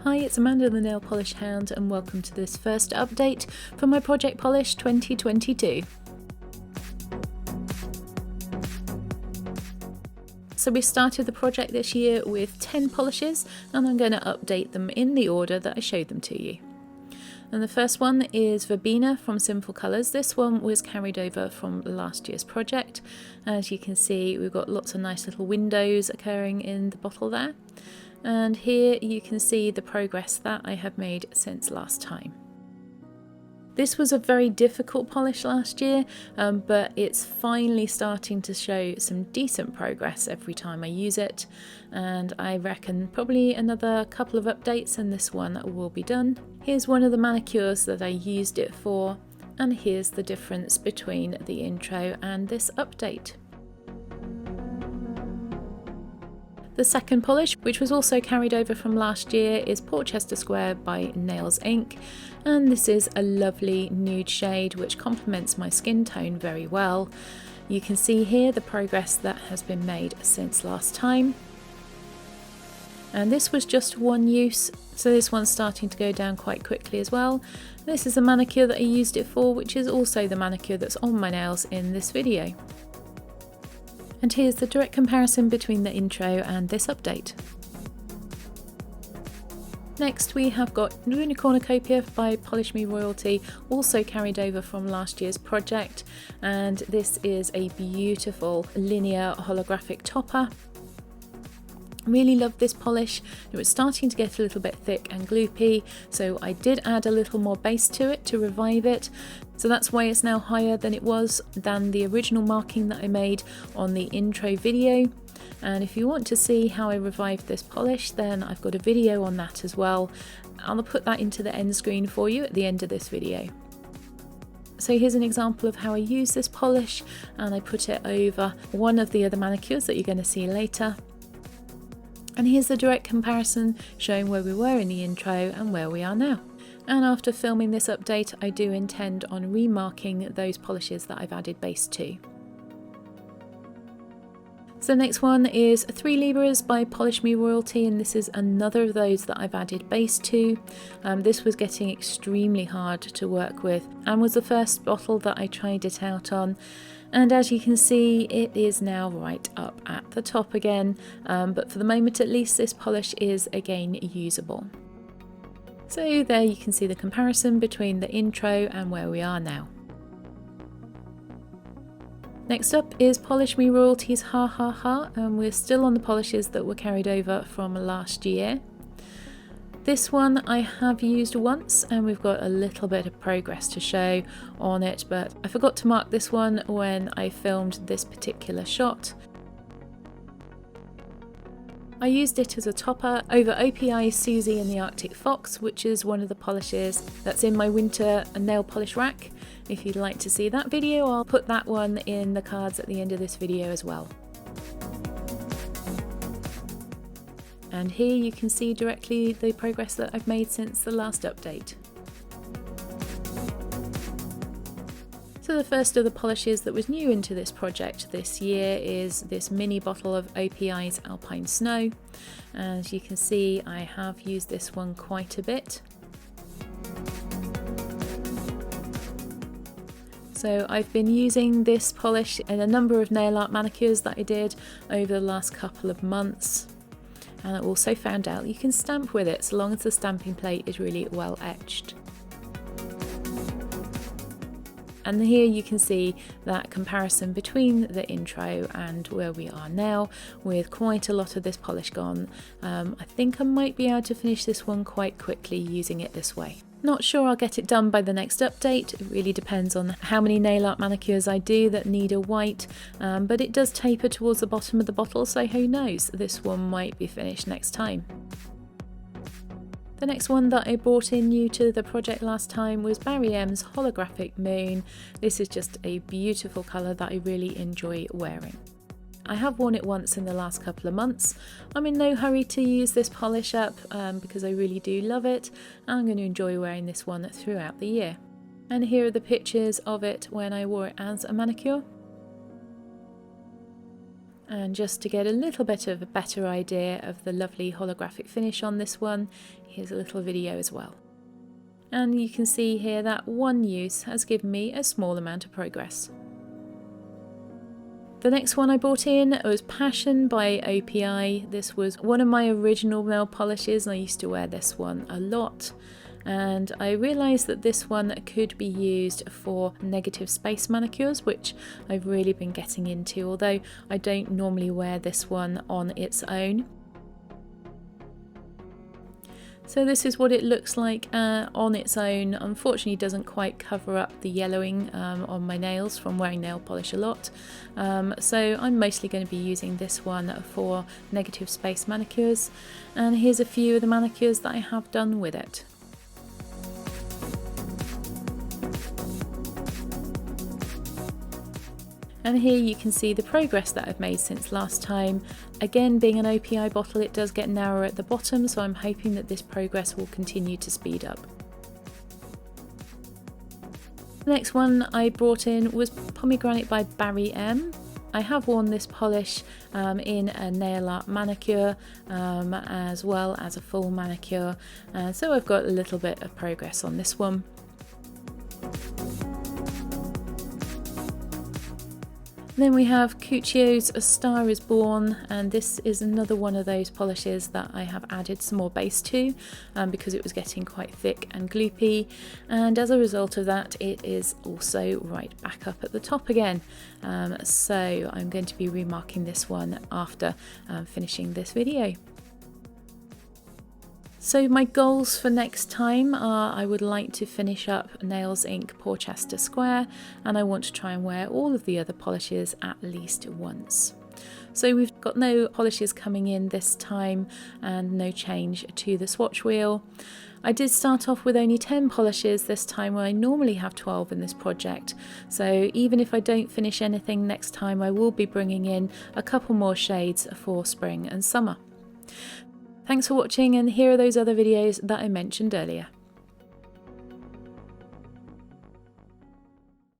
Hi, it's Amanda the Nail Polish Hound and welcome to this first update for my Project Polish 2022. So we started the project this year with 10 polishes and I'm going to update them in the order that I showed them to you. And the first one is Verbena from Sinful Colours. This one was carried over from last year's project. As you can see, we've got lots of nice little windows occurring in the bottle there. And here you can see the progress that I have made since last time. This was a very difficult polish last year, but it's finally starting to show some decent progress every time I use it. And I reckon probably another couple of updates and this one will be done. Here's one of the manicures that I used it for, and here's the difference between the intro and this update. The second polish, which was also carried over from last year, is Portchester Square by Nails Inc. And this is a lovely nude shade which complements my skin tone very well. You can see here the progress that has been made since last time. And this was just one use, so this one's starting to go down quite quickly as well. This is the manicure that I used it for, which is also the manicure that's on my nails in this video. And here's the direct comparison between the intro and this update. Next we have got Unicornucopia by Polish Me Royalty, also carried over from last year's project, and this is a beautiful linear holographic topper. Really loved this polish. It was starting to get a little bit thick and gloopy, so I did add a little more base to it to revive it. So that's why it's now higher than it was than the original marking that I made on the intro video. And if you want to see how I revived this polish, then I've got a video on that as well. I'll put that into the end screen for you at the end of this video. So here's an example of how I use this polish, and I put it over one of the other manicures that you're going to see later. And here's the direct comparison showing where we were in the intro and where we are now. And after filming this update, I do intend on remarking those polishes that I've added base to. So the next one is 3 Libras by Polish Me Royalty, and this is another of those that I've added base to. This was getting extremely hard to work with and was the first bottle that I tried it out on. And as you can see, it is now right up at the top again, but for the moment at least this polish is again usable. So there you can see the comparison between the intro and where we are now. Next up is Polish Me Royalty's Ha Ha Ha, and we're still on the polishes that were carried over from last year. This one I have used once and we've got a little bit of progress to show on it, but I forgot to mark this one when I filmed this particular shot. I used it as a topper over OPI's Susie and the Arctic Fox, which is one of the polishes that's in my winter nail polish rack. If you'd like to see that video, I'll put that one in the cards at the end of this video as well. And here you can see directly the progress that I've made since the last update. So the first of the polishes that was new into this project this year is this mini bottle of OPI's Alpine Snow. As you can see, I have used this one quite a bit. So I've been using this polish in a number of nail art manicures that I did over the last couple of months. And I also found out you can stamp with it so long as the stamping plate is really well etched. And here you can see that comparison between the intro and where we are now, with quite a lot of this polish gone. I think I might be able to finish this one quite quickly using it this way. Not sure I'll get it done by the next update. It really depends on how many nail art manicures I do that need a white, but it does taper towards the bottom of the bottle, so who knows, this one might be finished next time. The next one that I brought in new to the project last time was Barry M's Holographic Moon. This is just a beautiful colour that I really enjoy wearing. I have worn it once in the last couple of months. I'm in no hurry to use this polish up because I really do love it, and I'm going to enjoy wearing this one throughout the year. And here are the pictures of it when I wore it as a manicure. And just to get a little bit of a better idea of the lovely holographic finish on this one, here's a little video as well. And you can see here that one use has given me a small amount of progress. The next one I brought in was Passion by OPI. This was one of my original nail polishes and I used to wear this one a lot. And I realised that this one could be used for negative space manicures, which I've really been getting into, although I don't normally wear this one on its own. So this is what it looks like on its own. Unfortunately, it doesn't quite cover up the yellowing on my nails from wearing nail polish a lot. So I'm mostly going to be using this one for negative space manicures. And here's a few of the manicures that I have done with it. And here you can see the progress that I've made since last time. Again, being an OPI bottle, it does get narrower at the bottom, so I'm hoping that this progress will continue to speed up. The next one I brought in was Pomegranate by Barry M. I have worn this polish in a nail art manicure as well as a full manicure, so I've got a little bit of progress on this one. Then we have Cuccio's A Star Is Born, and this is another one of those polishes that I have added some more base to because it was getting quite thick and gloopy, and as a result of that it is also right back up at the top again. So I'm going to be remarking this one after finishing this video. So my goals for next time are I would like to finish up Nails Inc Porchester Square, and I want to try and wear all of the other polishes at least once. So we've got no polishes coming in this time and no change to the swatch wheel. I did start off with only 10 polishes this time when I normally have 12 in this project, so even if I don't finish anything next time I will be bringing in a couple more shades for spring and summer. Thanks for watching, and here are those other videos that I mentioned earlier.